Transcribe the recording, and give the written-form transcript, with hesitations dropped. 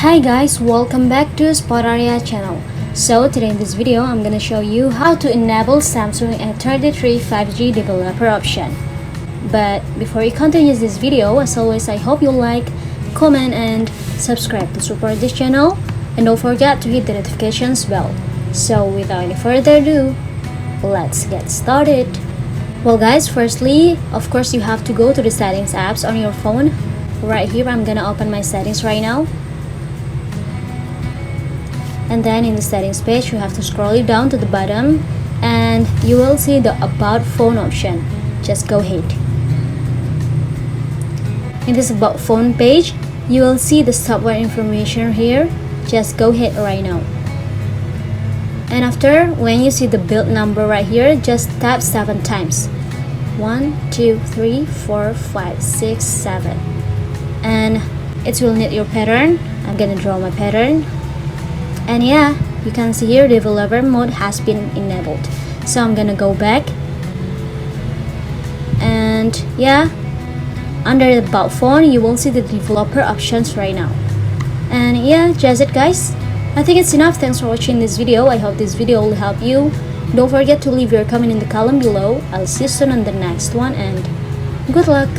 Hi guys, welcome back to Spotaria channel. So today in this video I'm gonna show you how to enable Samsung A33 5G developer option. But before you continue this video, as always, I hope you like, comment and subscribe to support this channel, and don't forget to hit the notifications bell. So without any further ado, let's get started. Well guys, firstly, of course you have to go to the settings apps on your phone. Right here I'm gonna open my settings right now. And then in the settings page you have to scroll it down to the bottom and you will see the about phone option. Just go ahead. In this about phone page you will see the software information here. Just go ahead right now. And after, when you see the build number right here, just tap 7 times. 1 2 3 4 5 6 7, and it will need your pattern. I'm gonna draw my pattern. And yeah, you can see here developer mode has been enabled. So I'm gonna go back, and yeah, under the about phone you will see the developer options right now. And yeah, that's it guys. I think it's enough. Thanks for watching this video. I hope this video will help you. Don't forget to leave your comment in the column below. I'll see you soon on the next one, and good luck.